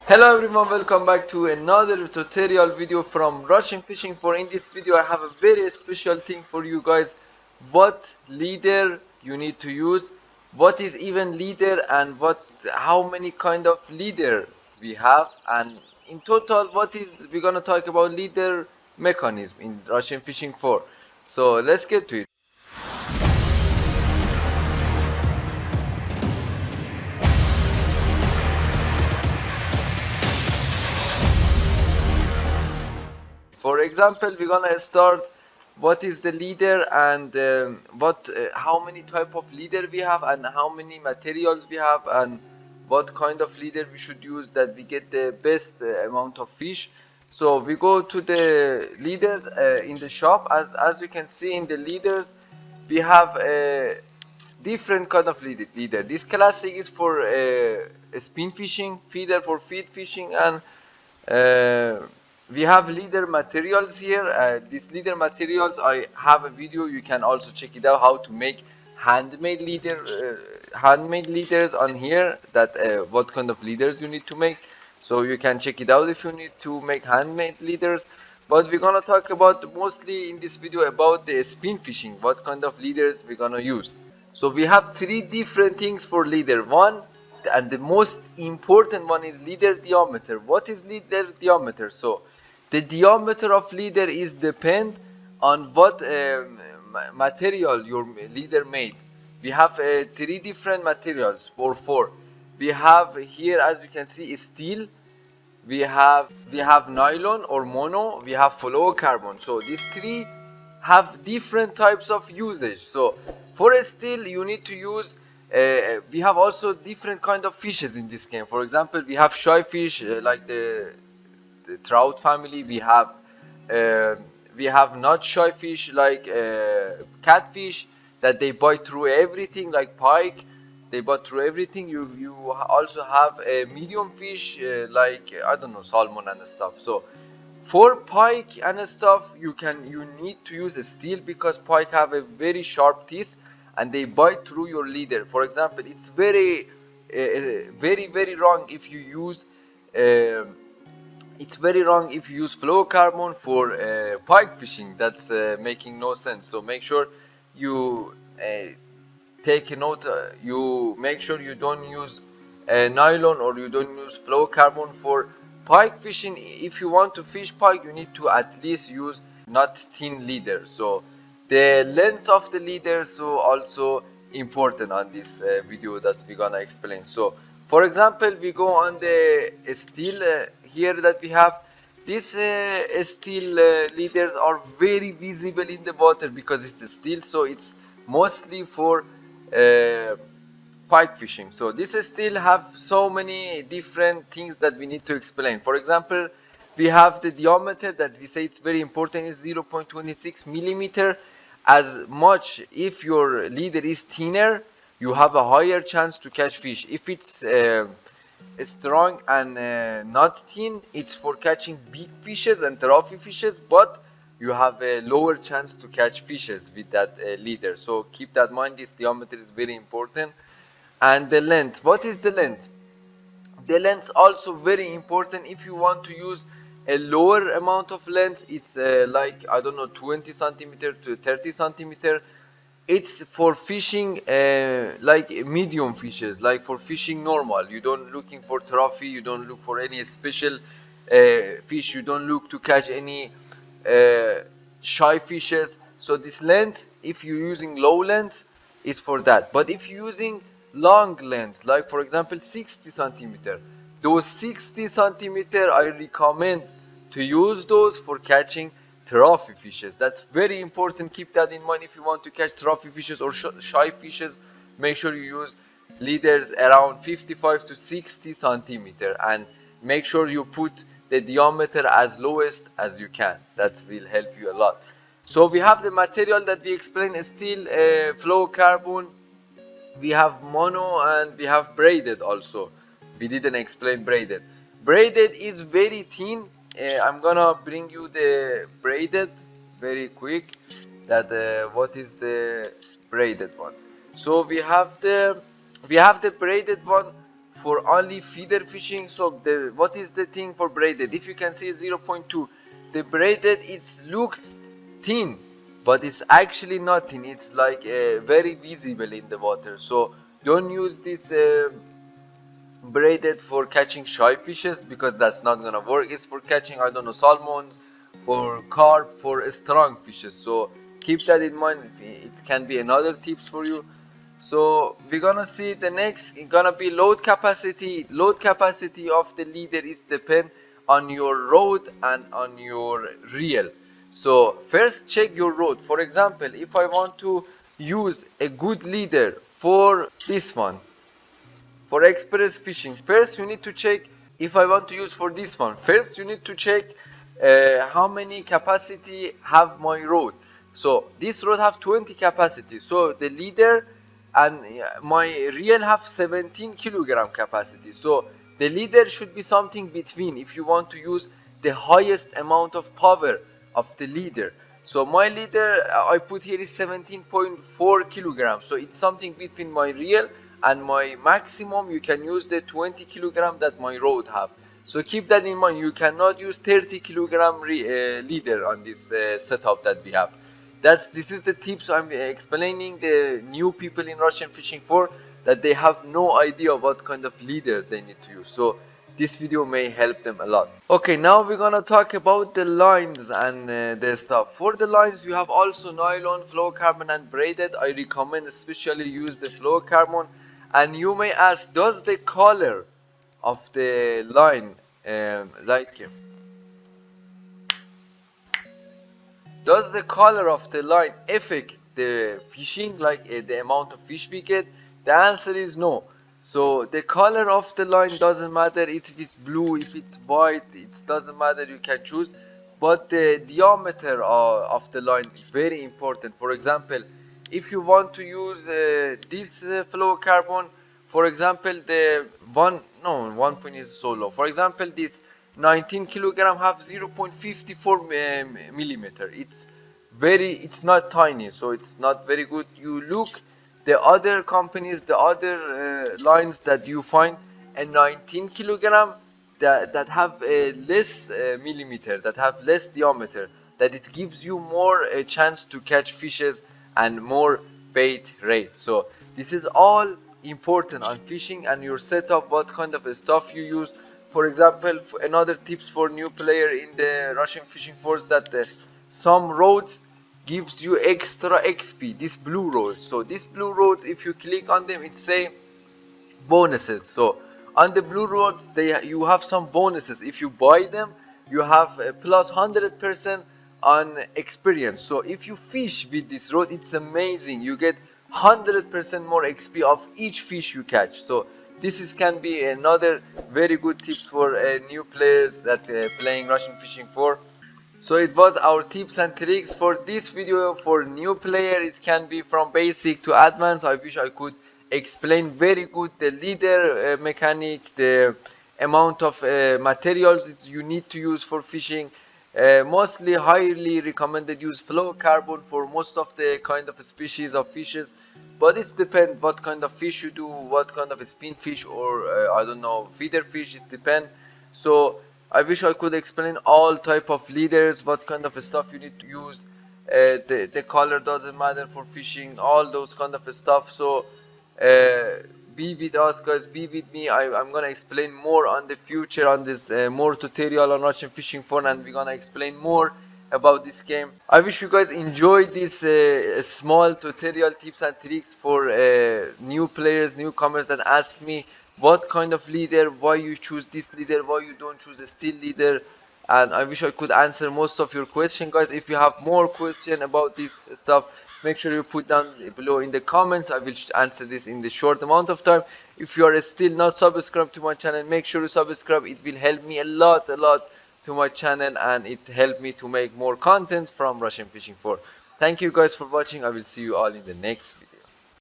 Hello everyone, welcome back to another tutorial video from Russian Fishing. For in this video I have a very special thing for you guys. What leader you need to use, what is even leader, and how many kind of leader we have, and in total we're gonna talk about leader mechanism in Russian Fishing 4. So let's get to it. For example, we're gonna start what is the leader and how many type of leader we have and how many materials we have and what kind of leader we should use that we get the best amount of fish. So we go to the leaders in the shop. As you can see in the leaders, we have different kind of leader. This classic is for spin fishing, feeder for feed fishing, and we have leader materials here. These leader materials, I have a video, you can also check it out, how to make handmade leaders on here, that what kind of leaders you need to make. So you can check it out if you need to make handmade leaders. But we're gonna talk about mostly in this video about the spin fishing, what kind of leaders we're gonna use. So we have three different things for leader. One, and the most important one, is leader diameter. What is leader diameter? So the diameter of leader is depend on what material your leader made. We have three different materials for four. We have here, as you can see, steel. We have nylon or mono. We have fluorocarbon. So these three have different types of usage. So for steel, you need to use. We have also different kind of fishes in this game. For example, we have shy fish like the trout family. We have not shy fish like catfish, that they bite through everything, like pike. They bite through everything. You also have a medium fish like I don't know, salmon and stuff. So for pike and stuff, you need to use a steel, because pike have a very sharp teeth and they bite through your leader. For example, it's very wrong if you use fluorocarbon for pike fishing. That's making no sense. So make sure you take a note. You make sure you don't use nylon or you don't use fluorocarbon for pike fishing. If you want to fish pike, you need to at least use not thin leader. So the length of the leader so also important on this video that we're gonna explain. So for example, we go on the steel here that we have. These steel leaders are very visible in the water because it's the steel, so it's mostly for pike fishing. So this steel have so many different things that we need to explain. For example, we have the diameter that we say it's very important, is 0.26 millimeter. As much, if your leader is thinner, you have a higher chance to catch fish. If it's strong and not thin, it's for catching big fishes and trophy fishes, but you have a lower chance to catch fishes with that leader. So keep that in mind. This diameter is very important. And the length, what is the length? The length also very important. If you want to use a lower amount of length, it's like I don't know, 20 centimeter to 30 centimeter. It's for fishing like medium fishes, like for fishing normal. You don't looking for trophy, you don't look for any special fish, you don't look to catch any shy fishes. So this length, if you're using low length, is for that. But if you're using long length, like for example 60 centimeter, those 60 centimeter I recommend to use those for catching trophy fishes. That's very important. Keep that in mind. If you want to catch trophy fishes or shy fishes, make sure you use leaders around 55 to 60 centimeter, and make sure you put the diameter as lowest as you can. That will help you a lot. So we have the material that we explained: steel, fluorocarbon, we have mono, and we have braided also. We didn't explain braided. Braided is very thin. I'm gonna bring you the braided very quick, that what is the braided one. So we have the braided one for only feeder fishing. So what is the thing for braided? If you can see 0.2, the braided, it looks thin, but it's actually not thin. It's like very visible in the water. So don't use this braided for catching shy fishes, because that's not gonna work. It's for catching, I don't know, salmons, for carp, for strong fishes. So keep that in mind. It can be another tips for you. So we're gonna see the next gonna be load capacity. Load capacity of the leader is depend on your rod and on your reel. So first check your rod. For example, if I want to use a good leader for this one, for express fishing, first you need to check. If I want to use for this one, first you need to check how many capacity have my rod. So this rod have 20 capacity, so the leader and my reel have 17 kilogram capacity. So the leader should be something between, if you want to use the highest amount of power of the leader. So my leader I put here is 17.4 kilograms, so it's something between my reel and my maximum. You can use the 20 kilogram that my rod have. So keep that in mind. You cannot use 30 kilogram leader on this setup that we have. This is the tips I'm explaining the new people in Russian fishing for, that they have no idea what kind of leader they need to use. So this video may help them a lot. Okay, now we're gonna talk about the lines and the stuff. For the lines, you have also nylon, fluorocarbon and braided. I recommend especially use the fluorocarbon. And you may ask, does the color of the line does the color of the line affect the fishing, like the amount of fish we get? The answer is no. So the color of the line doesn't matter. If it's blue, if it's white, it doesn't matter, you can choose. But the diameter of the line is very important. For example, if you want to use this fluorocarbon, for example, the one point is so low. For example, this 19 kilogram have 0.54 millimeter. It's not tiny, so it's not very good. You look the other companies, the other lines that you find, a 19 kilogram that have a less millimeter, that have less diameter, that it gives you more a chance to catch fishes and more bait rate. So this is all important on fishing and your setup, what kind of stuff you use. For example, another tips for new player in the Russian fishing force, that some rods gives you extra XP, this blue road. So these blue roads, if you click on them, it say bonuses. So on the blue roads, you have some bonuses. If you buy them, you have plus 100% on experience. So if you fish with this road, it's amazing. You get 100% more XP of each fish you catch. So this can be another very good tips for new players that playing Russian fishing for. So it was our tips and tricks for this video for new player. It can be from basic to advanced. I wish I could explain very good the leader mechanic, the amount of materials you need to use for fishing. Mostly highly recommended use fluorocarbon for most of the kind of species of fishes, but it depends what kind of fish you do, what kind of spin fish or I don't know, feeder fish, it depends. So I wish I could explain all type of leaders, what kind of stuff you need to use. The color doesn't matter for fishing, all those kind of stuff. So be with us guys, be with me. I'm gonna explain more on the future on this more tutorial on Russian fishing phone, and we're gonna explain more about this game. I wish you guys enjoyed this small tutorial tips and tricks for new players, newcomers that ask me what kind of leader, why you choose this leader, why you don't choose a steel leader. And I wish I could answer most of your question, guys. If you have more question about this stuff, make sure you put down below in the comments. I will answer this in the short amount of time. If you are still not subscribed to my channel, make sure you subscribe. It will help me a lot to my channel, and it helped me to make more content from Russian fishing for. Thank you guys for watching. I will see you all in the next video.